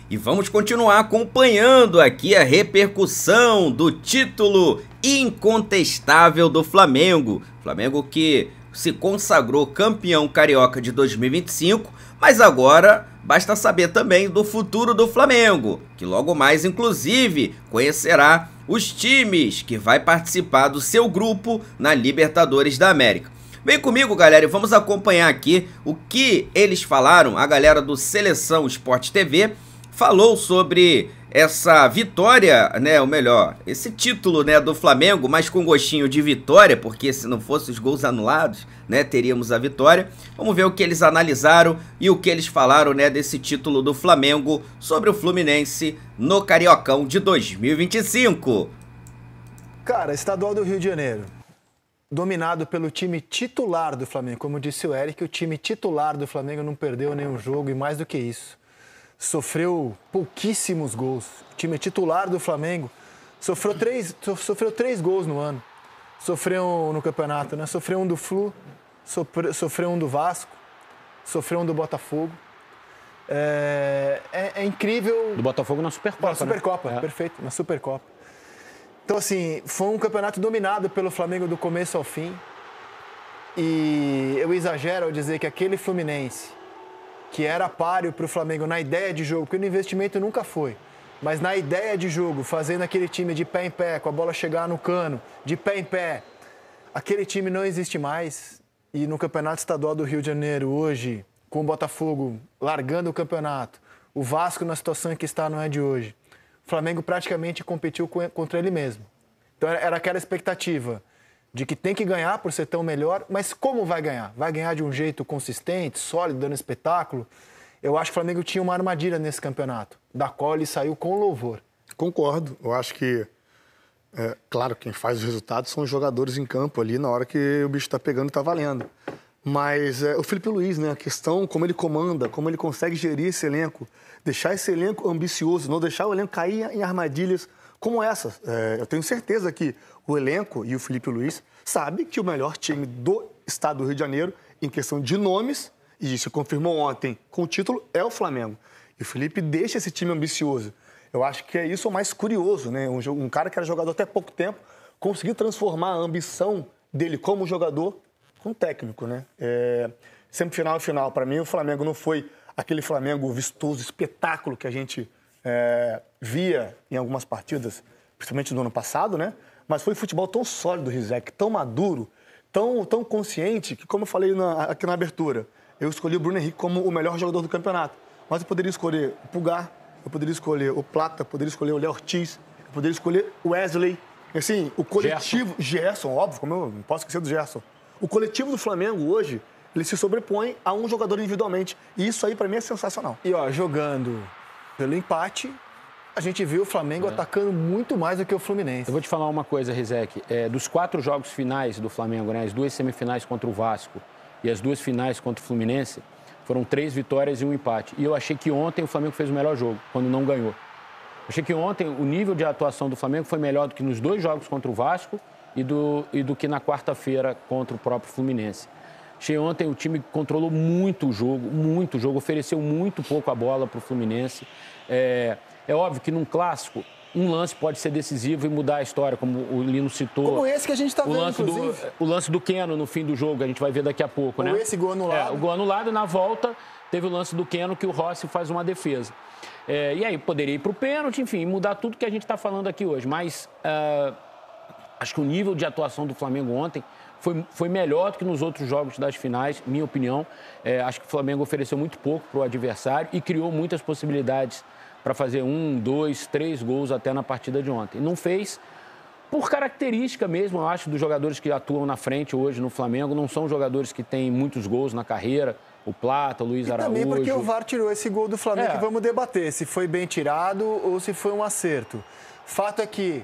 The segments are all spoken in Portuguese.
E vamos continuar acompanhando aqui a repercussão do título incontestável do Flamengo. Flamengo que se consagrou campeão carioca de 2025, mas agora basta saber também do futuro do Flamengo, que logo mais inclusive conhecerá os times que vai participar do seu grupo na Libertadores da América. Vem comigo, galera, e vamos acompanhar aqui o que eles falaram. A galera do Seleção Sport TV falou sobre essa vitória, né, ou melhor, esse título, né, do Flamengo, mas com gostinho de vitória, porque se não fossem os gols anulados, né, teríamos a vitória. Vamos ver o que eles analisaram e o que eles falaram, né, desse título do Flamengo sobre o Fluminense no Cariocão de 2025. Cara, estadual do Rio de Janeiro, dominado pelo time titular do Flamengo. Como disse o Eric, o time titular do Flamengo não perdeu nenhum jogo e mais do que isso, sofreu pouquíssimos gols. O time titular do Flamengo sofreu três gols no ano. Sofreu no campeonato, né? Sofreu um do Flu, sofreu um do Vasco, sofreu um do Botafogo. É incrível. Do Botafogo na Supercopa. Na Supercopa, né? Perfeito, na Supercopa. Então, assim, foi um campeonato dominado pelo Flamengo do começo ao fim. E eu exagero ao dizer que aquele Fluminense, que era páreo para o Flamengo na ideia de jogo, porque no investimento nunca foi, mas na ideia de jogo, fazendo aquele time de pé em pé, com a bola chegar no cano, de pé em pé, aquele time não existe mais. E no Campeonato Estadual do Rio de Janeiro, hoje, com o Botafogo largando o campeonato, o Vasco na situação em que está não é de hoje, o Flamengo praticamente competiu contra ele mesmo. Então era aquela expectativa de que tem que ganhar por ser tão melhor, mas como vai ganhar? Vai ganhar de um jeito consistente, sólido, dando espetáculo? Eu acho que o Flamengo tinha uma armadilha nesse campeonato, da qual ele saiu com louvor. Concordo. Eu acho que, claro, quem faz os resultados são os jogadores em campo ali na hora que o bicho está pegando e está valendo. Mas o Felipe Luiz, né? A questão, como ele comanda, como ele consegue gerir esse elenco, deixar esse elenco ambicioso, não deixar o elenco cair em armadilhas como essas. Eu tenho certeza que o elenco e o Felipe Luiz sabe que o melhor time do estado do Rio de Janeiro, em questão de nomes, e isso confirmou ontem com o título, é o Flamengo. E o Felipe deixa esse time ambicioso. Eu acho que é isso o mais curioso, né? Um cara que era jogador até pouco tempo, conseguiu transformar a ambição dele como jogador com técnico, né? Semifinal e final, para mim, o Flamengo não foi aquele Flamengo vistoso, espetáculo que a gente via em algumas partidas, principalmente no ano passado, né? Mas foi futebol tão sólido, Rizek, tão maduro, tão consciente, que, como eu falei aqui na abertura, eu escolhi o Bruno Henrique como o melhor jogador do campeonato. Mas eu poderia escolher o Pulgar, eu poderia escolher o Plata, eu poderia escolher o Léo Ortiz, eu poderia escolher o Wesley. Assim, o coletivo... Gerson, óbvio, como eu não posso esquecer do Gerson. O coletivo do Flamengo hoje, ele se sobrepõe a um jogador individualmente. E isso aí, para mim, é sensacional. E, ó, jogando pelo empate, a gente viu o Flamengo atacando muito mais do que o Fluminense. Eu vou te falar uma coisa, Rizek. Dos 4 jogos finais do Flamengo, né, as 2 semifinais contra o Vasco e as 2 finais contra o Fluminense, foram 3 vitórias e 1 empate. E eu achei que ontem o Flamengo fez o melhor jogo, quando não ganhou. Achei que ontem o nível de atuação do Flamengo foi melhor do que nos 2 jogos contra o Vasco e do que na quarta-feira contra o próprio Fluminense. Achei ontem o time controlou muito o jogo, ofereceu muito pouco a bola para o Fluminense. É óbvio que num clássico, um lance pode ser decisivo e mudar a história, como o Lino citou. Como esse que a gente está vendo, inclusive. O lance do Keno no fim do jogo, a gente vai ver daqui a pouco, né? Ou esse gol anulado. O gol anulado, na volta, teve o lance do Keno que o Rossi faz uma defesa. E aí poderia ir para o pênalti, enfim, mudar tudo que a gente está falando aqui hoje. Mas acho que o nível de atuação do Flamengo ontem foi melhor do que nos outros jogos das finais, minha opinião. Acho que o Flamengo ofereceu muito pouco para o adversário e criou muitas possibilidades para fazer 1, 2, 3 gols até na partida de ontem. Não fez por característica mesmo, eu acho, dos jogadores que atuam na frente hoje no Flamengo. Não são jogadores que têm muitos gols na carreira. O Plata, o Luiz Araújo. Também porque o VAR tirou esse gol do Flamengo que vamos debater se foi bem tirado ou se foi um acerto. Fato é que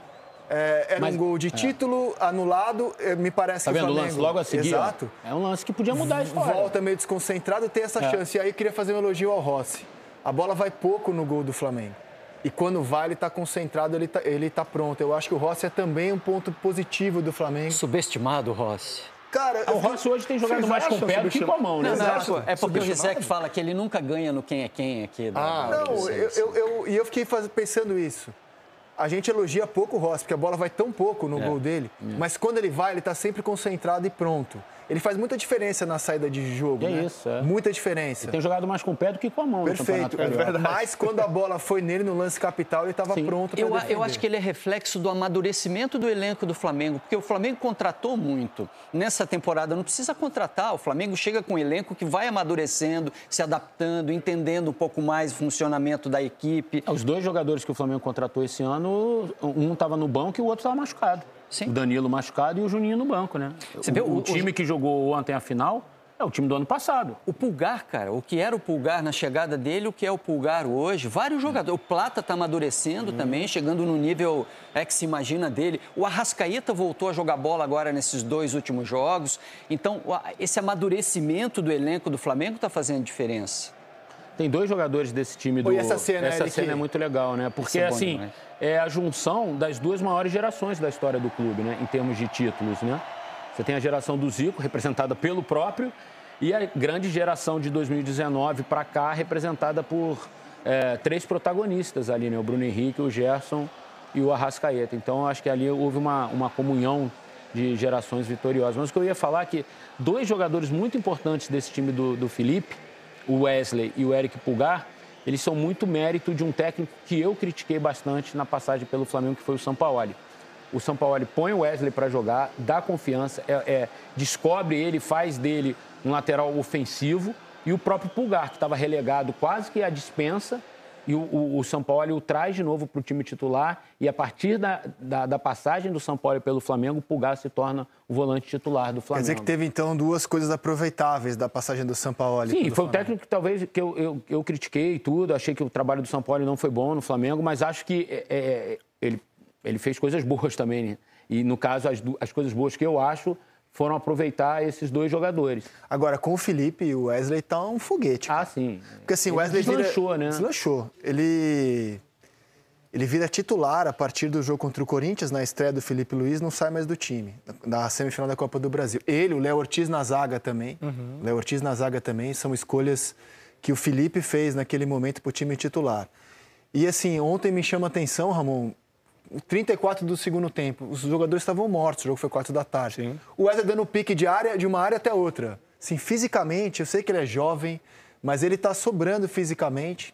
era um gol de título anulado, me parece que o Flamengo... Tá vendo o lance logo a seguir? Exato. É um lance que podia mudar a história. Volta meio desconcentrado, tem essa chance. E aí eu queria fazer um elogio ao Rossi. A bola vai pouco no gol do Flamengo. E quando vai, ele está concentrado, ele tá pronto. Eu acho que o Rossi é também um ponto positivo do Flamengo. Subestimado, Rossi. Cara, O Rossi hoje tem jogado mais com o pé do que com a mão, né? É porque o Rizek fala que ele nunca ganha no quem é quem aqui. Não, eu fiquei pensando isso. A gente elogia pouco o Rossi, porque a bola vai tão pouco no gol dele, mas quando ele vai, ele está sempre concentrado e pronto. Ele faz muita diferença na saída de jogo, né? Isso, é. Muita diferença. Ele tem jogado mais com o pé do que com a mão. Perfeito. Mas quando a bola foi nele no lance capital, ele estava pronto para defender. Eu acho que ele é reflexo do amadurecimento do elenco do Flamengo, porque o Flamengo contratou muito nessa temporada. Não precisa contratar, o Flamengo chega com um elenco que vai amadurecendo, se adaptando, entendendo um pouco mais o funcionamento da equipe. Os dois jogadores que o Flamengo contratou esse ano, um estava no banco e o outro estava machucado. Sim. O Danilo machucado e o Juninho no banco, né? O time que jogou ontem a final é o time do ano passado. O Pulgar, cara, o que era o Pulgar na chegada dele, o que é o Pulgar hoje, vários jogadores. O Plata está amadurecendo também, chegando no nível que se imagina dele. O Arrascaeta voltou a jogar bola agora nesses 2 últimos jogos. Então, esse amadurecimento do elenco do Flamengo está fazendo diferença. Tem 2 jogadores desse time do... Essa cena é muito legal, né? Porque, assim, é a junção das 2 maiores gerações da história do clube, né? Em termos de títulos, né? Você tem a geração do Zico, representada pelo próprio, e a grande geração de 2019 para cá, representada por 3 protagonistas ali, né? O Bruno Henrique, o Gerson e o Arrascaeta. Então, acho que ali houve uma comunhão de gerações vitoriosas. Mas o que eu ia falar é que 2 jogadores muito importantes desse time do Felipe, o Wesley e o Eric Pulgar, eles são muito mérito de um técnico que eu critiquei bastante na passagem pelo Flamengo, que foi o Sampaoli. O Sampaoli põe o Wesley para jogar, dá confiança, descobre ele, faz dele um lateral ofensivo, e o próprio Pulgar, que estava relegado quase que à dispensa, e o Sampaoli o traz de novo para o time titular, e a partir da passagem do Sampaoli pelo Flamengo, o Pulgar se torna o volante titular do Flamengo. Quer dizer que teve, então, 2 coisas aproveitáveis da passagem do Sampaoli. Sim, foi Flamengo. o técnico que talvez que eu critiquei tudo, achei que o trabalho do Sampaoli não foi bom no Flamengo, mas acho que ele fez coisas boas também, né? E, no caso, as coisas boas que eu acho foram aproveitar esses 2 jogadores. Agora, com o Felipe, o Wesley tá um foguete. Ah, sim. Porque assim, o Wesley deslanchou, né? Deslanchou. Ele vira titular a partir do jogo contra o Corinthians, na estreia do Felipe Luiz, não sai mais do time, na semifinal da Copa do Brasil. Ele, o Léo Ortiz na zaga também. Léo Ortiz na zaga também, são escolhas que o Felipe fez naquele momento para o time titular. E assim, ontem me chama a atenção, Ramon, 34 do segundo tempo, os jogadores estavam mortos, o jogo foi 4 da tarde. Sim. O Wesley dando pique de uma área até outra. Assim, fisicamente, eu sei que ele é jovem, mas ele está sobrando fisicamente.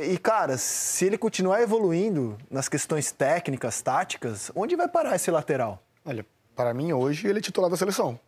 E, cara, se ele continuar evoluindo nas questões técnicas, táticas, onde vai parar esse lateral? Olha, para mim, hoje, ele é titular da seleção.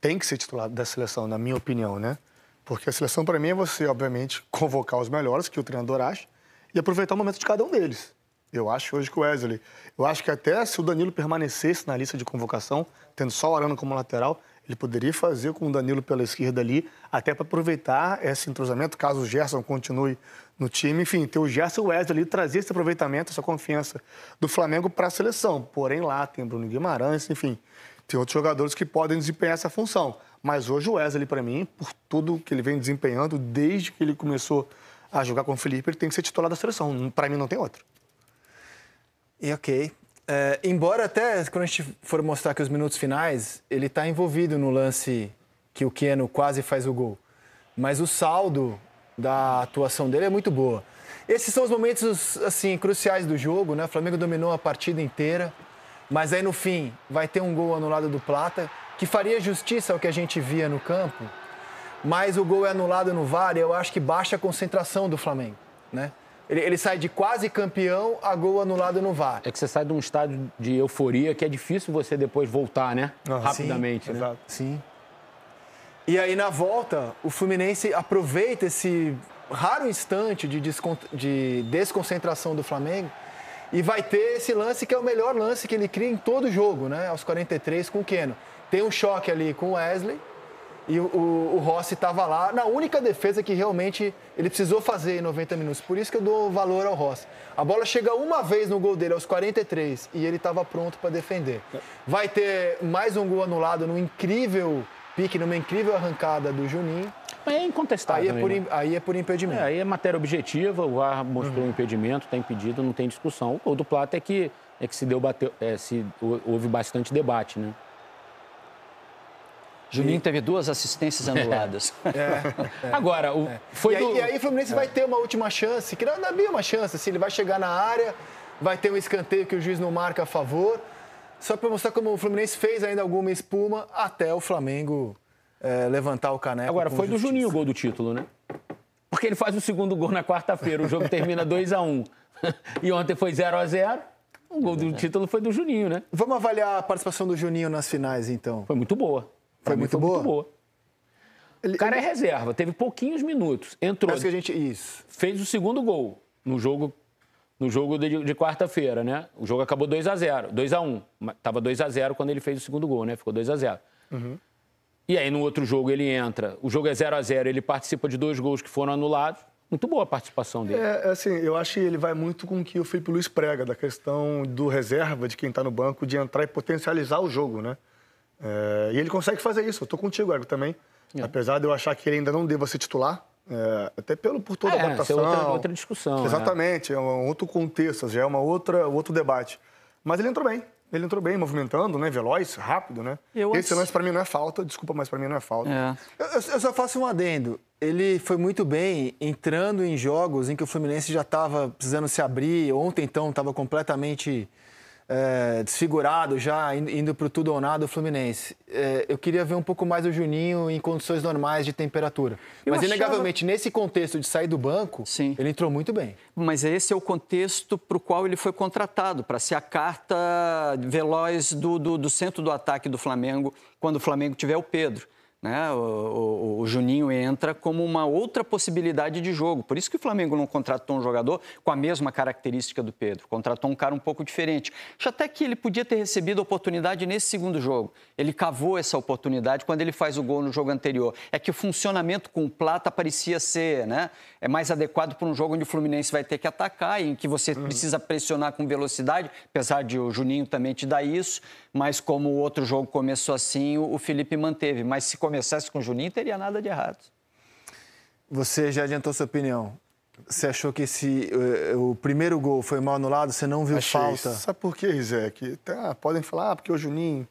Tem que ser titular da seleção, na minha opinião, né? Porque a seleção, para mim, é você, obviamente, convocar os melhores, que o treinador acha, e aproveitar o momento de cada um deles. Eu acho hoje que o Wesley... Eu acho que até se o Danilo permanecesse na lista de convocação, tendo só o Arana como lateral, ele poderia fazer com o Danilo pela esquerda ali, até para aproveitar esse entrosamento, caso o Gerson continue no time. Enfim, ter o Gerson e o Wesley ali, trazer esse aproveitamento, essa confiança do Flamengo para a seleção. Porém, lá tem Bruno Guimarães, enfim, tem outros jogadores que podem desempenhar essa função. Mas hoje o Wesley, para mim, por tudo que ele vem desempenhando, desde que ele começou a jogar com o Felipe, ele tem que ser titular da seleção. Para mim, não tem outro. E ok. Embora até, quando a gente for mostrar aqui os minutos finais, ele está envolvido no lance que o Keno quase faz o gol. Mas o saldo da atuação dele é muito boa. Esses são os momentos, assim, cruciais do jogo, né? O Flamengo dominou a partida inteira, mas aí, no fim, vai ter um gol anulado do Plata, que faria justiça ao que a gente via no campo, mas o gol é anulado no VAR e eu acho que baixa a concentração do Flamengo, né? Ele sai de quase campeão a gol anulado no VAR. É que você sai de um estado de euforia que é difícil você depois voltar, né? Rapidamente, sim, né? Exato. Sim. E aí, na volta, o Fluminense aproveita esse raro instante de desconcentração do Flamengo e vai ter esse lance que é o melhor lance que ele cria em todo o jogo, né? Aos 43 com o Keno. Tem um choque ali com o Wesley. E o Rossi estava lá na única defesa que realmente ele precisou fazer em 90 minutos. Por isso que eu dou valor ao Rossi. A bola chega uma vez no gol dele, aos 43, e ele estava pronto para defender. Vai ter mais um gol anulado num incrível pique, numa incrível arrancada do Juninho. É incontestável. Aí é por impedimento. Aí é matéria objetiva, o VAR mostrou o impedimento, está impedido, não tem discussão. O do Plata é que se houve bastante debate, né? Juninho teve 2 assistências anuladas. Agora, E aí o Fluminense vai ter uma última chance, que não é bem uma chance, assim, ele vai chegar na área, vai ter um escanteio que o juiz não marca a favor, só para mostrar como o Fluminense fez ainda alguma espuma até o Flamengo levantar o caneco. Agora, foi do Juninho o gol do título, né? Porque ele faz o segundo gol na quarta-feira, o jogo termina 2-1. E ontem foi 0-0, o gol do título foi do Juninho, né? Vamos avaliar a participação do Juninho nas finais, então. Foi muito boa. Foi muito boa? O cara é reserva, teve pouquinhos minutos. Entrou, Isso. fez o segundo gol no jogo de quarta-feira, né? O jogo acabou 2-1. Tava 2-0 quando ele fez o segundo gol, né? Ficou 2-0. E aí, no outro jogo, ele entra. O jogo é 0-0, ele participa de 2 gols que foram anulados. Muito boa a participação dele. Assim, eu acho que ele vai muito com o que o Felipe Luiz prega, da questão do reserva, de quem está no banco, de entrar e potencializar o jogo, né? E ele consegue fazer isso. Eu tô contigo, Érico, também. Apesar de eu achar que ele ainda não deva ser titular, até por toda a votação. É outra discussão. Exatamente, é um outro contexto, já é outro debate. Mas ele entrou bem, movimentando, né? Veloz, rápido, né? Esse lance para mim não é falta, desculpa, mas para mim não é falta. Eu só faço um adendo. Ele foi muito bem entrando em jogos em que o Fluminense já estava precisando se abrir. Ontem, então, estava completamente desfigurado, já indo para o tudo ou nada o Fluminense. Eu queria ver um pouco mais o Juninho em condições normais de temperatura. Mas, inegavelmente, nesse contexto de sair do banco, sim, ele entrou muito bem. Mas esse é o contexto para o qual ele foi contratado, para ser a carta veloz do centro do ataque do Flamengo, quando o Flamengo tiver o Pedro. Né? O Juninho entra como uma outra possibilidade de jogo. Por isso que o Flamengo não contratou um jogador com a mesma característica do Pedro. Contratou um cara um pouco diferente. Acho até que ele podia ter recebido a oportunidade nesse segundo jogo. Ele cavou essa oportunidade quando ele faz o gol no jogo anterior. É que o funcionamento com o Plata parecia ser, né? É mais adequado para um jogo onde o Fluminense vai ter que atacar, em que você precisa pressionar com velocidade, apesar de o Juninho também te dar isso. Mas como o outro jogo começou assim, o Felipe manteve. Mas se começasse com o Juninho, teria nada de errado. Você já adiantou sua opinião. Você achou que o primeiro gol foi mal anulado? Você não viu falta? Sabe por quê, Rizek? Podem falar, porque o Juninho,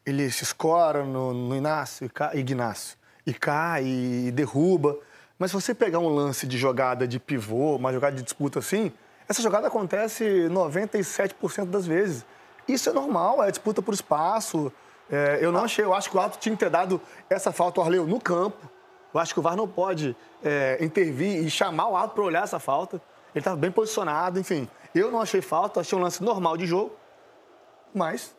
ele se escora no Ignácio e cai e derruba. Mas se você pegar um lance de jogada de pivô, uma jogada de disputa assim, essa jogada acontece 97% das vezes. Isso é normal, é disputa por espaço. Eu acho que o árbitro tinha que ter dado essa falta ao Arleu no campo. Eu acho que o VAR não pode intervir e chamar o árbitro para olhar essa falta. Ele estava bem posicionado, enfim. Eu não achei falta, achei um lance normal de jogo, mas...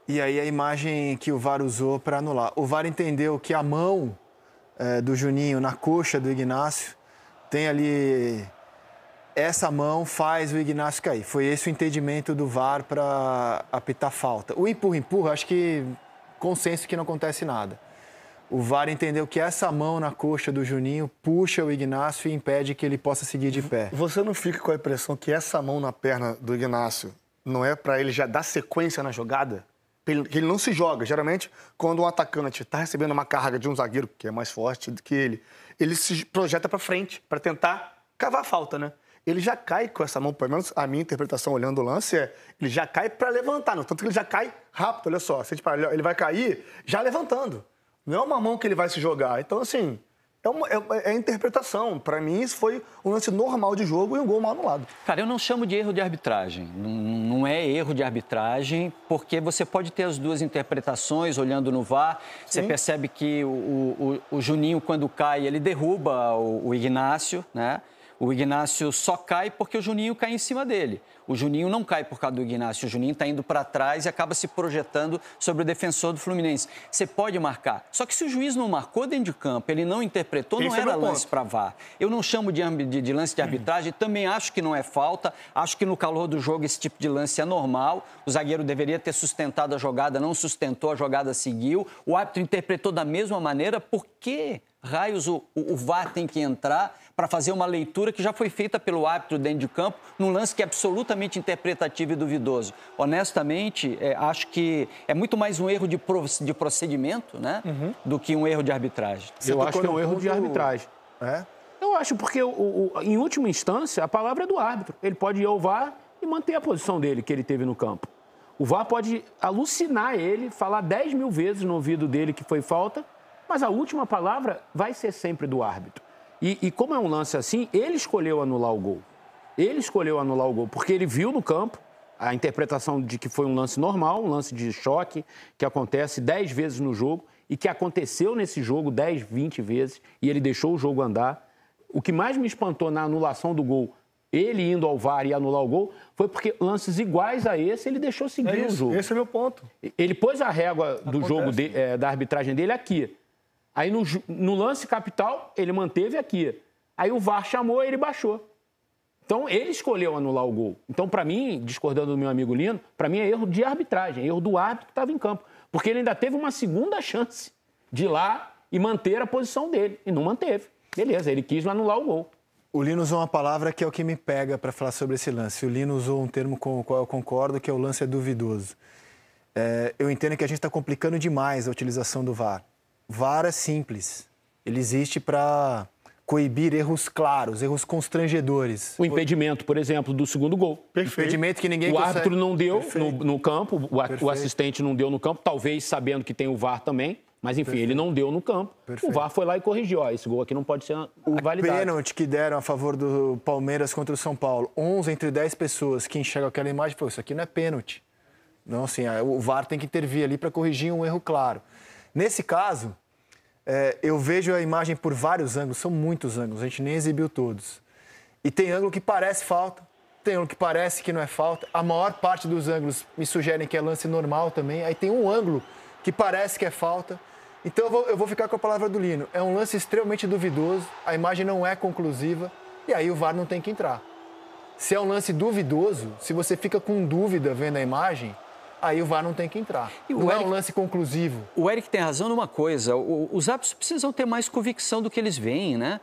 E aí a imagem que o VAR usou para anular. O VAR entendeu que a mão do Juninho na coxa do Ignácio tem ali... Essa mão faz o Ignácio cair. Foi esse o entendimento do VAR para apitar falta. O empurra, acho que consenso que não acontece nada. O VAR entendeu que essa mão na coxa do Juninho puxa o Ignácio e impede que ele possa seguir de pé. Você não fica com a impressão que essa mão na perna do Ignácio não é para ele já dar sequência na jogada? Que ele não se joga. Geralmente, quando um atacante está recebendo uma carga de um zagueiro que é mais forte do que ele se projeta para frente para tentar cavar a falta, né? Ele já cai com essa mão, pelo menos a minha interpretação olhando o lance ele já cai para levantar, não? Tanto que ele já cai rápido, olha só. Ele vai cair já levantando. Não é uma mão que ele vai se jogar. Então, assim, é interpretação. Para mim, isso foi um lance normal de jogo e um gol mal anulado. Cara, eu não chamo de erro de arbitragem. Não é erro de arbitragem, porque você pode ter as duas interpretações olhando no VAR. Você percebe que o Juninho, quando cai, ele derruba o Ignácio, né? O Ignácio só cai porque o Juninho cai em cima dele. O Juninho não cai por causa do Ignácio. O Juninho está indo para trás e acaba se projetando sobre o defensor do Fluminense. Você pode marcar. Só que se o juiz não marcou dentro de campo, ele não interpretou, não era lance para VAR. Eu não chamo de lance de arbitragem, também acho que não é falta. Acho que no calor do jogo esse tipo de lance é normal. O zagueiro deveria ter sustentado a jogada, não sustentou, a jogada seguiu. O árbitro interpretou da mesma maneira. Por que raios o VAR tem que entrar para fazer uma leitura que já foi feita pelo árbitro dentro de campo, num lance que é absolutamente interpretativo e duvidoso? Honestamente, acho que é muito mais um erro de procedimento, né, do que um erro de arbitragem. Eu acho que é um erro de arbitragem. Eu acho, porque em última instância, a palavra é do árbitro. Ele pode ir ao VAR e manter a posição dele que ele teve no campo. O VAR pode alucinar ele, falar 10 mil vezes no ouvido dele que foi falta, mas a última palavra vai ser sempre do árbitro. E como é um lance assim, ele escolheu anular o gol. Ele escolheu anular o gol, porque ele viu no campo a interpretação de que foi um lance normal, um lance de choque, que acontece 10 vezes no jogo e que aconteceu nesse jogo 10, 20 vezes, e ele deixou o jogo andar. O que mais me espantou na anulação do gol, ele indo ao VAR e anular o gol, foi porque lances iguais a esse, ele deixou seguir o jogo. Esse é o meu ponto. Ele pôs a régua do jogo da arbitragem dele aqui. Aí no lance capital, ele manteve aqui. Aí o VAR chamou e ele baixou. Então, ele escolheu anular o gol. Então, para mim, discordando do meu amigo Lino, para mim é erro de arbitragem, erro do árbitro que estava em campo. Porque ele ainda teve uma segunda chance de ir lá e manter a posição dele. E não manteve. Beleza, ele quis anular o gol. O Lino usou uma palavra que é o que me pega para falar sobre esse lance. O Lino usou um termo com o qual eu concordo, que é o lance é duvidoso. Eu entendo que a gente está complicando demais a utilização do VAR. VAR é simples. Ele existe para coibir erros claros, erros constrangedores. O impedimento, por exemplo, do segundo gol. Perfeito. Impedimento que ninguém O árbitro não deu no campo, o assistente não deu no campo, talvez sabendo que tem o VAR também, mas enfim, ele não deu no campo. O VAR foi lá e corrigiu. Ó, esse gol aqui não pode ser validado. O pênalti que deram a favor do Palmeiras contra o São Paulo, 11 entre 10 pessoas que enxergam aquela imagem, isso aqui não é pênalti. Não, assim, o VAR tem que intervir ali para corrigir um erro claro. Nesse caso, eu vejo a imagem por vários ângulos, são muitos ângulos, a gente nem exibiu todos. E tem ângulo que parece falta, tem ângulo que parece que não é falta. A maior parte dos ângulos me sugerem que é lance normal também. Aí tem um ângulo que parece que é falta. Então eu vou ficar com a palavra do Lino. É um lance extremamente duvidoso, a imagem não é conclusiva e aí o VAR não tem que entrar. Se é um lance duvidoso, se você fica com dúvida vendo a imagem, aí o VAR não tem que entrar. Não é um lance conclusivo. O Eric tem razão numa coisa, os árbitros precisam ter mais convicção do que eles veem, né?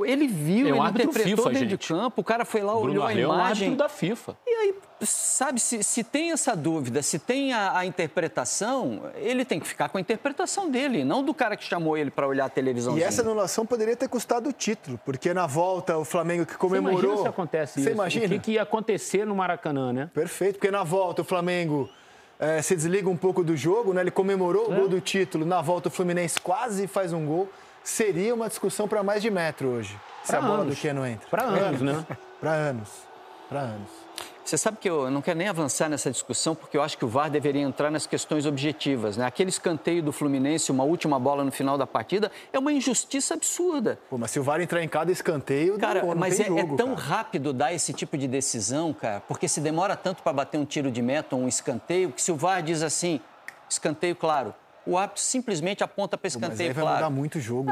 Ele viu, ele interpretou FIFA, dentro gente. de campo, o cara foi lá, olhou a imagem. É um árbitro da FIFA. E aí, sabe, se tem essa dúvida, se tem a interpretação, ele tem que ficar com a interpretação dele, não do cara que chamou ele para olhar a televisão. E essa anulação poderia ter custado o título, porque na volta o Flamengo que comemorou... Você imagina se acontece isso? Imagina? O que ia acontecer no Maracanã, né? Perfeito, porque na volta o Flamengo se desliga um pouco do jogo, né? Ele comemorou o gol do título, na volta o Fluminense quase faz um gol. Seria uma discussão para mais de metro hoje, se a bola do Keno entra. Para anos, né? Para anos. Você sabe que eu não quero nem avançar nessa discussão, porque eu acho que o VAR deveria entrar nas questões objetivas, né? Aquele escanteio do Fluminense, uma última bola no final da partida, é uma injustiça absurda. Pô, mas se o VAR entrar em cada escanteio, cara, não mas tem jogo, é tão cara. rápido dar esse tipo de decisão, cara, porque se demora tanto para bater um tiro de meta ou um escanteio, que se o VAR diz assim, escanteio claro, o árbitro simplesmente aponta para escanteio, mas aí vai claro. mudar muito o jogo.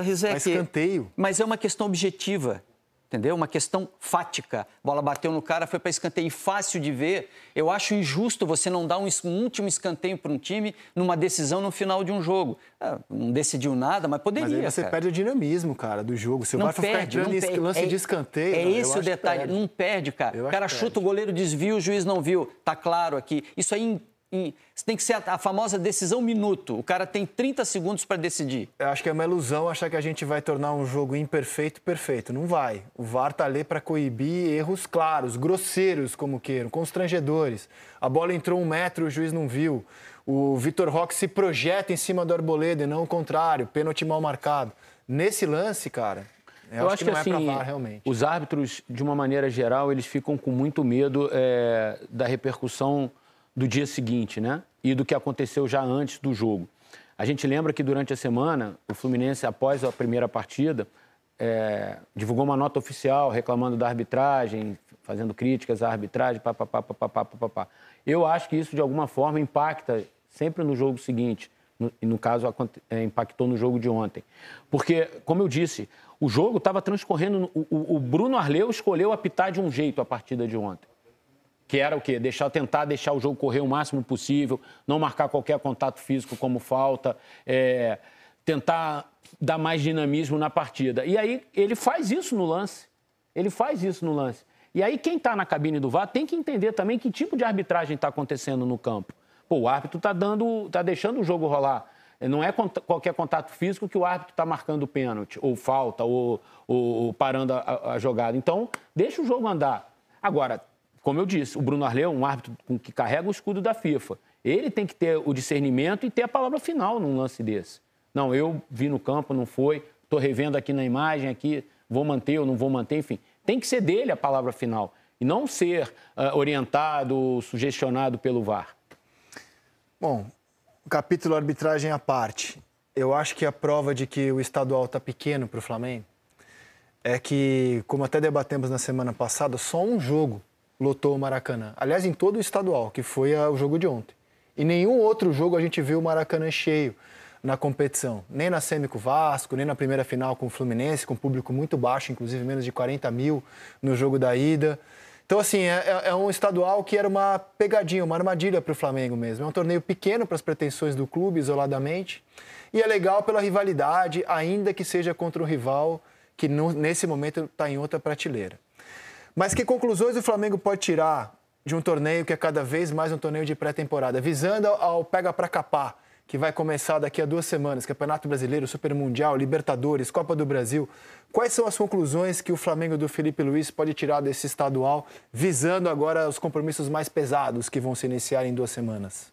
Rizek, escanteio. Mas é uma questão objetiva, entendeu? Uma questão fática. A bola bateu no cara, foi para escanteio. Fácil de ver. Eu acho injusto você não dar um último escanteio para um time numa decisão no final de um jogo. Não decidiu nada, mas poderia. Mas aí você perde o dinamismo, cara, do jogo. Se o não VAR for ficar entrando em lance de escanteio... É esse o detalhe. Não perde, cara. O cara chuta, o goleiro desvia, o juiz não viu. Tá claro aqui. Isso aí... tem que ser a famosa decisão minuto. O cara tem 30 segundos para decidir. Eu acho que é uma ilusão achar que a gente vai tornar um jogo imperfeito perfeito. Não vai. O VAR tá ali para coibir erros claros, grosseiros, como queiram, constrangedores. A bola entrou 1 metro, o juiz não viu. O Vitor Roque se projeta em cima do Arboleda e não o contrário. Pênalti mal marcado. Nesse lance, cara... Eu acho que não assim, é pra VAR, realmente. Os árbitros, de uma maneira geral, eles ficam com muito medo da repercussão do dia seguinte, né? E do que aconteceu já antes do jogo. A gente lembra que durante a semana, o Fluminense, após a primeira partida, divulgou uma nota oficial reclamando da arbitragem, fazendo críticas à arbitragem, papapá. Eu acho que isso, de alguma forma, impacta sempre no jogo seguinte. E, no caso, impactou no jogo de ontem. Porque, como eu disse, o jogo estava transcorrendo... O Bruno Arleu escolheu apitar de um jeito a partida de ontem. Que era o quê? Tentar deixar o jogo correr o máximo possível, não marcar qualquer contato físico como falta, tentar dar mais dinamismo na partida. E aí ele faz isso no lance. E aí quem está na cabine do VAR tem que entender também que tipo de arbitragem está acontecendo no campo. Pô, o árbitro está deixando o jogo rolar. Não é qualquer contato físico que o árbitro está marcando pênalti, ou falta, ou parando a jogada. Então, deixa o jogo andar. Agora, como eu disse, o Bruno Arleu é um árbitro que carrega o escudo da FIFA. Ele tem que ter o discernimento e ter a palavra final num lance desse. Não, eu vi no campo, não foi, estou revendo aqui na imagem, aqui, vou manter ou não vou manter, enfim. Tem que ser dele a palavra final e não ser orientado, sugestionado pelo VAR. Bom, capítulo arbitragem à parte. Eu acho que a prova de que o estadual está pequeno para o Flamengo é que, como até debatemos na semana passada, só um jogo lotou o Maracanã. Aliás, em todo o estadual, que foi o jogo de ontem. E nenhum outro jogo a gente viu o Maracanã cheio na competição. Nem na semi com o Vasco, nem na primeira final com o Fluminense, com público muito baixo, inclusive menos de 40 mil no jogo da ida. Então, assim, é um estadual que era uma pegadinha, uma armadilha para o Flamengo mesmo. É um torneio pequeno para as pretensões do clube, isoladamente. E é legal pela rivalidade, ainda que seja contra um rival que nesse momento está em outra prateleira. Mas que conclusões o Flamengo pode tirar de um torneio que é cada vez mais um torneio de pré-temporada, visando ao pega pra capar, que vai começar daqui a 2 semanas, Campeonato Brasileiro, Super Mundial, Libertadores, Copa do Brasil. Quais são as conclusões que o Flamengo do Felipe Luiz pode tirar desse estadual, visando agora os compromissos mais pesados que vão se iniciar em 2 semanas?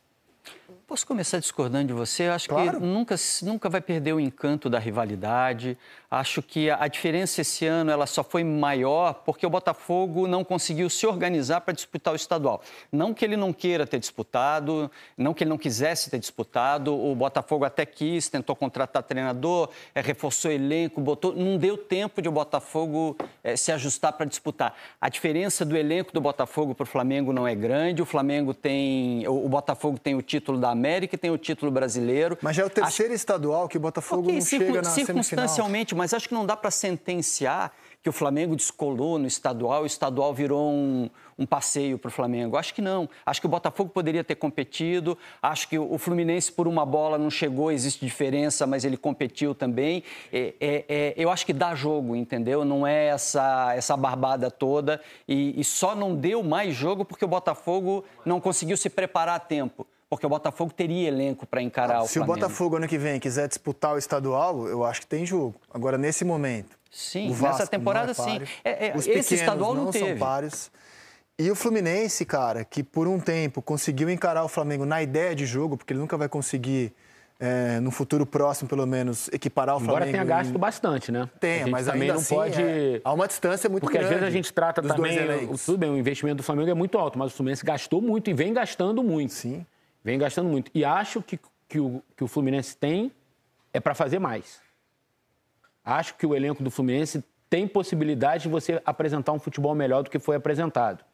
Posso começar discordando de você? Eu acho Claro. que nunca vai perder o encanto da rivalidade. Acho que a diferença esse ano ela só foi maior porque o Botafogo não conseguiu se organizar para disputar o estadual. Não que ele não queira ter disputado, não que ele não quisesse ter disputado. O Botafogo até quis, tentou contratar treinador, reforçou elenco, não deu tempo de o Botafogo se ajustar para disputar. A diferença do elenco do Botafogo para o Flamengo não é grande. O Botafogo tem o título da América e tem o título brasileiro. Mas já é o terceiro estadual que o Botafogo não chega na semifinal. Circunstancialmente, mas acho que não dá para sentenciar que o Flamengo descolou no estadual, o estadual virou um passeio para o Flamengo. Acho que não. Acho que o Botafogo poderia ter competido, acho que o Fluminense por uma bola não chegou, existe diferença, mas ele competiu também. Eu acho que dá jogo, entendeu? Não é essa barbada toda e só não deu mais jogo porque o Botafogo não conseguiu se preparar a tempo. Porque o Botafogo teria elenco para encarar o Flamengo. Se o Botafogo ano que vem quiser disputar o estadual, eu acho que tem jogo. Agora, nesse momento, sim, nessa temporada, sim. Esse estadual não teve. São páreos. E o Fluminense, cara, que por um tempo conseguiu encarar o Flamengo na ideia de jogo, porque ele nunca vai conseguir, no futuro próximo, pelo menos, equiparar o Flamengo. Embora tenha gasto bastante, né? Tem, mas também ainda não assim, pode... há uma distância muito porque grande. Porque às vezes a gente trata também... Tudo bem, o investimento do Flamengo é muito alto, mas o Fluminense gastou muito e vem gastando muito. Sim. Vem gastando muito. E acho que o Fluminense tem é para fazer mais. Acho que o elenco do Fluminense tem possibilidade de você apresentar um futebol melhor do que foi apresentado.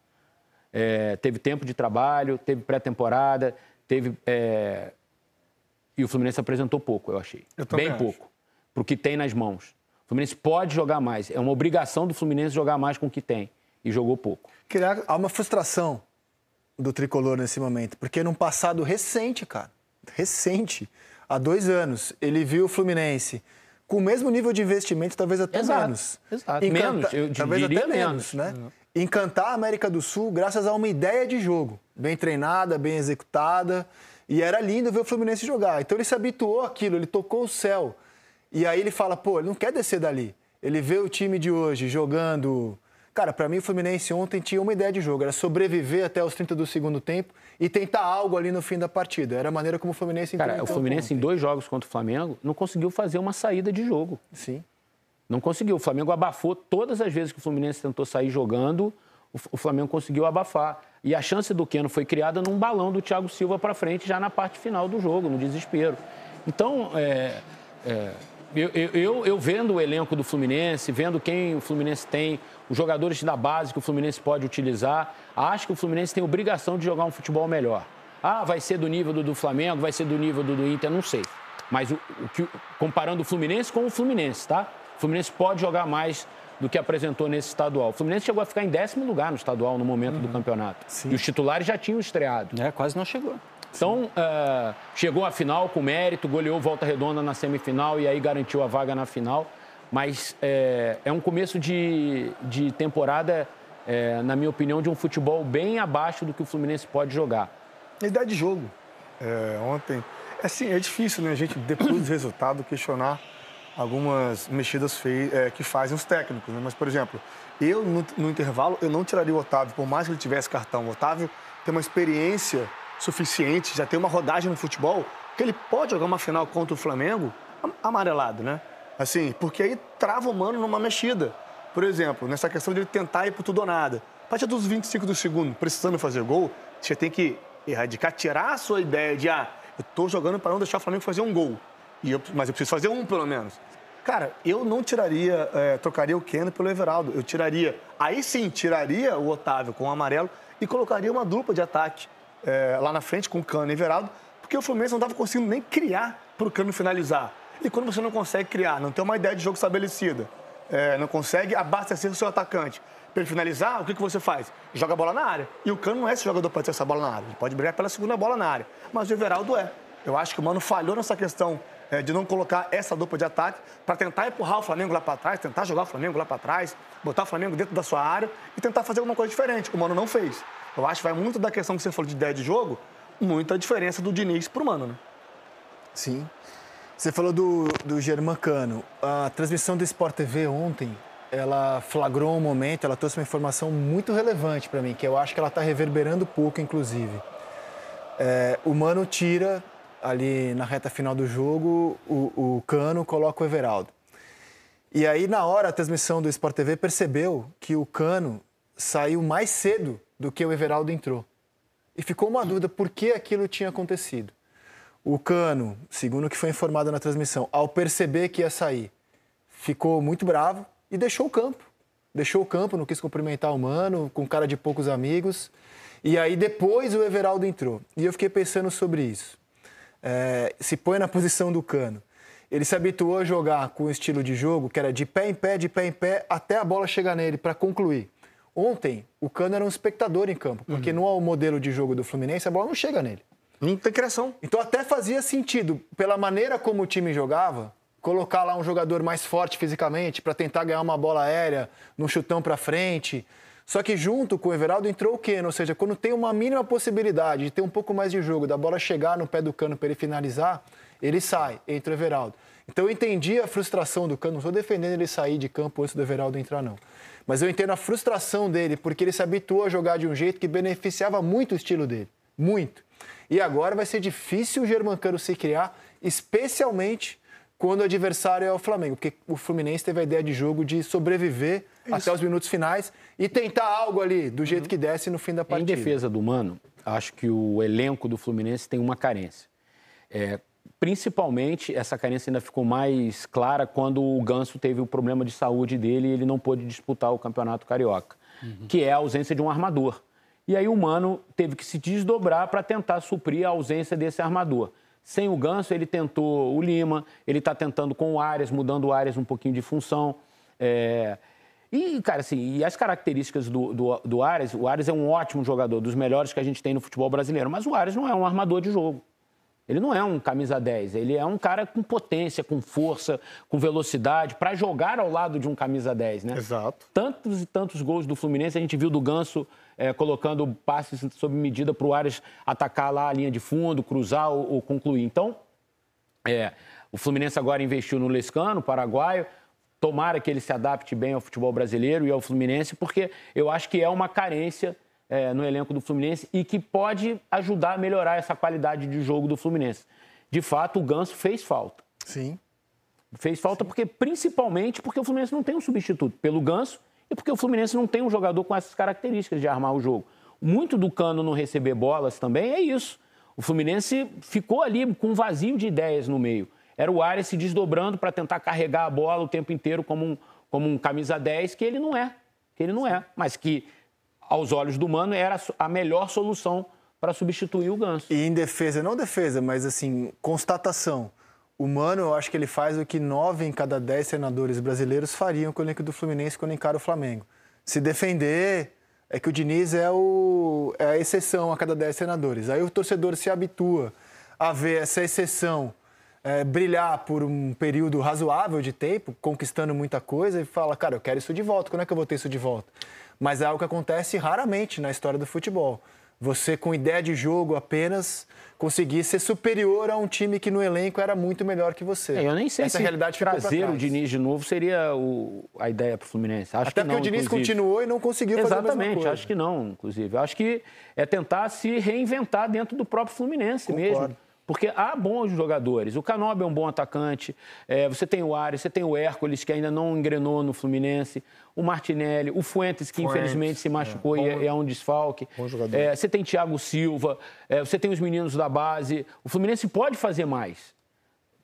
Teve tempo de trabalho, teve pré-temporada, e o Fluminense apresentou pouco, eu achei. Bem pouco, para o que tem nas mãos. O Fluminense pode jogar mais. É uma obrigação do Fluminense jogar mais com o que tem. E jogou pouco. Há uma frustração do tricolor nesse momento, porque num passado recente, cara, há 2 anos, ele viu o Fluminense com o mesmo nível de investimento, talvez até menos. Exato, menos, eu talvez diria até menos, né? Encantar a América do Sul graças a uma ideia de jogo, bem treinada, bem executada, e era lindo ver o Fluminense jogar. Então ele se habituou àquilo, ele tocou o céu, e aí ele fala, ele não quer descer dali. Ele vê o time de hoje jogando... Cara, para mim o Fluminense ontem tinha uma ideia de jogo, era sobreviver até os 30 do segundo tempo e tentar algo ali no fim da partida. Era a maneira como o Fluminense... Cara, o Fluminense em 2 jogos contra o Flamengo não conseguiu fazer uma saída de jogo. Sim. Não conseguiu. O Flamengo abafou todas as vezes que o Fluminense tentou sair jogando, o Flamengo conseguiu abafar. E a chance do Keno foi criada num balão do Thiago Silva para frente já na parte final do jogo, no desespero. Então, eu vendo o elenco do Fluminense, vendo quem o Fluminense tem, os jogadores da base que o Fluminense pode utilizar, acho que o Fluminense tem obrigação de jogar um futebol melhor. Vai ser do nível do Flamengo, vai ser do nível do Inter, não sei. Mas comparando o Fluminense com o Fluminense, tá? O Fluminense pode jogar mais do que apresentou nesse estadual. O Fluminense chegou a ficar em 10º lugar no estadual no momento do campeonato. Sim. E os titulares já tinham estreado. Quase não chegou. Então, chegou à final com mérito, goleou Volta Redonda na semifinal e aí garantiu a vaga na final. Mas é um começo de temporada, na minha opinião, de um futebol bem abaixo do que o Fluminense pode jogar. A ideia de jogo. Ontem... é difícil, né, a gente, depois do resultado, questionar algumas mexidas que fazem os técnicos, né? Mas, por exemplo, eu no intervalo, eu não tiraria o Otávio, por mais que ele tivesse cartão. O Otávio tem uma experiência suficiente, já tem uma rodagem no futebol, que ele pode jogar uma final contra o Flamengo amarelado, né? Assim, porque aí trava o Mano numa mexida. Por exemplo, nessa questão de ele tentar ir pro tudo ou nada. A partir dos 25 do segundo, precisando fazer gol, você tem que erradicar, tirar a sua ideia de, eu tô jogando para não deixar o Flamengo fazer um gol. Mas eu preciso fazer um, pelo menos. Cara, eu não tiraria, trocaria o Keno pelo Everaldo. Eu tiraria, aí sim, tiraria o Otávio com o amarelo e colocaria uma dupla de ataque lá na frente com o Cano e Everaldo, porque o Fluminense não estava conseguindo nem criar para o Cano finalizar. E quando você não consegue criar, não tem uma ideia de jogo estabelecida, não consegue abastecer o seu atacante para ele finalizar, o que você faz? Joga a bola na área. E o Cano não é esse jogador para ter essa bola na área. Ele pode brigar pela segunda bola na área. Mas o Everaldo é. Eu acho que o Mano falhou nessa questão de não colocar essa dupla de ataque para tentar empurrar o Flamengo lá para trás, tentar jogar o Flamengo lá para trás, botar o Flamengo dentro da sua área e tentar fazer alguma coisa diferente. O Mano não fez. Eu acho que vai muito da questão que você falou de ideia de jogo, muita diferença do Diniz pro Mano, né? Sim. Você falou do Germancano. A transmissão do Sport TV ontem, ela flagrou um momento, ela trouxe uma informação muito relevante para mim, que eu acho que ela está reverberando pouco, inclusive. O Mano tira, ali na reta final do jogo, o Cano, coloca o Everaldo. E aí, na hora, a transmissão do Sport TV percebeu que o Cano saiu mais cedo do que o Everaldo entrou. E ficou uma dúvida por que aquilo tinha acontecido. O Cano, segundo o que foi informado na transmissão, ao perceber que ia sair, ficou muito bravo e deixou o campo. Deixou o campo, não quis cumprimentar o Mano, com cara de poucos amigos. E aí depois o Everaldo entrou. E eu fiquei pensando sobre isso. Se põe na posição do Cano. Ele se habituou a jogar com o estilo de jogo que era de pé em pé, até a bola chegar nele para concluir. Ontem, o Cano era um espectador em campo, porque no modelo de jogo do Fluminense, a bola não chega nele. Não tem criação. Então até fazia sentido, pela maneira como o time jogava, colocar lá um jogador mais forte fisicamente para tentar ganhar uma bola aérea, num chutão para frente. Só que junto com o Everaldo entrou o Keno, ou seja, quando tem uma mínima possibilidade de ter um pouco mais de jogo, da bola chegar no pé do Cano para ele finalizar, ele sai, entra o Everaldo. Então eu entendi a frustração do Cano, não estou defendendo ele sair de campo antes do Everaldo entrar, não. Mas eu entendo a frustração dele, porque ele se habituou a jogar de um jeito que beneficiava muito o estilo dele. Muito. E agora vai ser difícil o Germancano se criar, especialmente quando o adversário é o Flamengo. Porque o Fluminense teve a ideia de jogo de sobreviver até os minutos finais e tentar algo ali, do jeito que desce no fim da partida. Em defesa do Mano, acho que o elenco do Fluminense tem uma carência. Principalmente, essa carência ainda ficou mais clara quando o Ganso teve o problema de saúde dele e ele não pôde disputar o Campeonato Carioca, que é a ausência de um armador. E aí o Mano teve que se desdobrar para tentar suprir a ausência desse armador. Sem o Ganso, ele tentou o Lima, ele está tentando com o Arias, mudando o Arias um pouquinho de função. E, cara, assim, e as características do Arias, o Arias é um ótimo jogador, dos melhores que a gente tem no futebol brasileiro, mas o Arias não é um armador de jogo. Ele não é um camisa 10, ele é um cara com potência, com força, com velocidade, para jogar ao lado de um camisa 10, né? Exato. Tantos e tantos gols do Fluminense, a gente viu do Ganso colocando passes sob medida para o Arias atacar lá a linha de fundo, cruzar ou concluir. Então, o Fluminense agora investiu no Lescano, paraguaio. Tomara que ele se adapte bem ao futebol brasileiro e ao Fluminense, porque eu acho que é uma carência no elenco do Fluminense e que pode ajudar a melhorar essa qualidade de jogo do Fluminense. De fato, o Ganso fez falta. Sim. Fez falta principalmente porque o Fluminense não tem um substituto pelo Ganso e porque o Fluminense não tem um jogador com essas características de armar o jogo. Muito do Cano não receber bolas também é isso. O Fluminense ficou ali com um vazio de ideias no meio. Era o Arias se desdobrando para tentar carregar a bola o tempo inteiro como um camisa 10, que ele não é. Mas que, aos olhos do Mano, era a melhor solução para substituir o Ganso. E em defesa, não defesa, mas assim, constatação. O Mano, eu acho que ele faz o que 9 em cada 10 treinadores brasileiros fariam com o elenco do Fluminense quando encara o Flamengo. Se defender, é que o Diniz é a exceção a cada 10 treinadores. Aí o torcedor se habitua a ver essa exceção brilhar por um período razoável de tempo, conquistando muita coisa, e fala, cara, eu quero isso de volta, quando é que eu vou ter isso de volta? Mas é algo que acontece raramente na história do futebol. Você, com ideia de jogo apenas, conseguir ser superior a um time que no elenco era muito melhor que você. Eu nem sei Essa se realidade trazer o Diniz de novo seria a ideia para o Fluminense. Acho Até que não, porque o Diniz inclusive. continuou e não conseguiu fazer a mesma Exatamente, coisa. acho que não, inclusive. Acho que é tentar se reinventar dentro do próprio Fluminense mesmo. Porque há bons jogadores. O Canóbio é um bom atacante. Você tem o Ares, você tem o Hércules, que ainda não engrenou no Fluminense. O Martinelli, o Fuentes, que infelizmente se machucou e é um desfalque. Bom jogador. Você tem Thiago Silva. Você tem os meninos da base. O Fluminense pode fazer mais.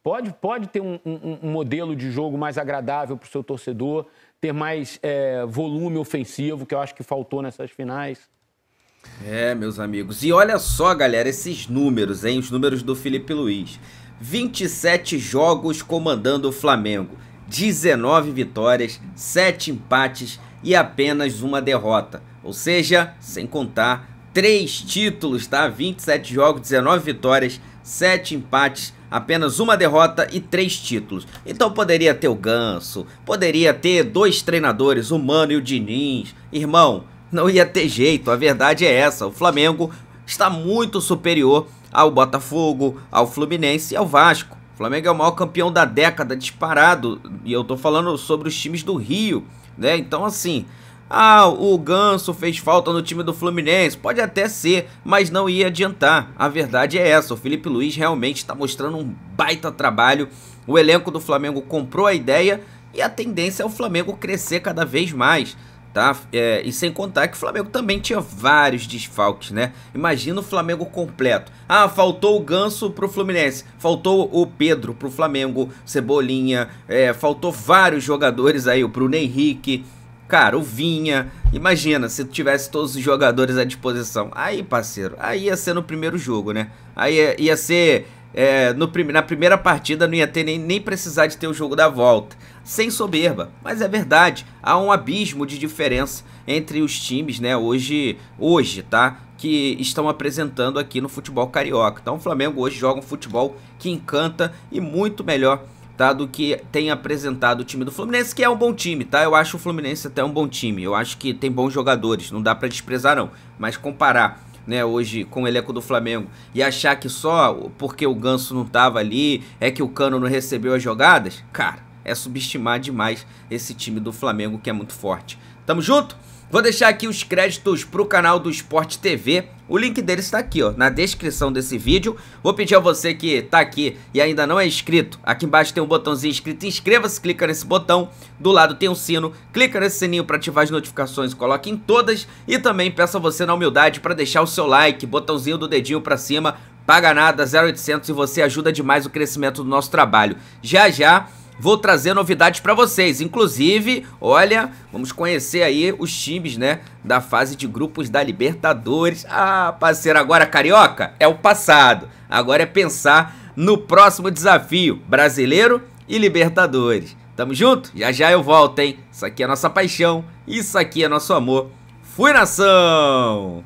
Pode ter um modelo de jogo mais agradável para o seu torcedor. Ter mais volume ofensivo, que eu acho que faltou nessas finais. Meus amigos, e olha só, galera, esses números, hein, os números do Felipe Luiz. 27 jogos comandando o Flamengo, 19 vitórias, 7 empates e apenas uma derrota. Ou seja, sem contar, 3 títulos, tá? 27 jogos, 19 vitórias, 7 empates, apenas uma derrota e 3 títulos. Então poderia ter o Ganso, poderia ter 2 treinadores, o Mano e o Diniz. Irmão, não ia ter jeito, a verdade é essa. O Flamengo está muito superior ao Botafogo, ao Fluminense e ao Vasco. O Flamengo é o maior campeão da década, disparado. E eu tô falando sobre os times do Rio, né? Então assim, o Ganso fez falta no time do Fluminense. Pode até ser, mas não ia adiantar. A verdade é essa, o Felipe Luiz realmente está mostrando um baita trabalho. O elenco do Flamengo comprou a ideia e a tendência é o Flamengo crescer cada vez mais. Tá? E sem contar que o Flamengo também tinha vários desfalques, né? Imagina o Flamengo completo. Faltou o Ganso pro Fluminense, faltou o Pedro pro Flamengo, Cebolinha, faltou vários jogadores aí, o Bruno Henrique, cara, o Vinha. Imagina se tivesse todos os jogadores à disposição. Aí, parceiro, aí ia ser no primeiro jogo, né? Aí ia ser... na primeira partida não ia ter nem precisar de ter o jogo da volta. Sem soberba, mas é verdade, há um abismo de diferença entre os times, né, hoje, tá, que estão apresentando aqui no futebol carioca. Então o Flamengo hoje joga um futebol que encanta e muito melhor, tá, do que tem apresentado o time do Fluminense, que é um bom time, tá? Eu acho o Fluminense até um bom time, eu acho que tem bons jogadores, não dá pra desprezar não, mas comparar, né, hoje com o elenco do Flamengo e achar que só porque o Ganso não tava ali é que o Cano não recebeu as jogadas, cara, é subestimar demais esse time do Flamengo, que é muito forte. Tamo junto? Vou deixar aqui os créditos pro canal do Sport TV. O link deles está aqui, ó, na descrição desse vídeo. Vou pedir a você que tá aqui e ainda não é inscrito. Aqui embaixo tem um botãozinho escrito inscreva-se, clica nesse botão. Do lado tem um sino, clica nesse sininho para ativar as notificações, coloque em todas. E também peço a você na humildade para deixar o seu like, botãozinho do dedinho para cima. Paga nada, 0800 e você ajuda demais o crescimento do nosso trabalho. Já vou trazer novidades para vocês, inclusive, olha, vamos conhecer aí os times, né, da fase de grupos da Libertadores. Parceiro, agora Carioca é o passado, agora é pensar no próximo desafio, Brasileiro e Libertadores. Tamo junto? Já eu volto, hein? Isso aqui é nossa paixão, isso aqui é nosso amor. Fui, nação!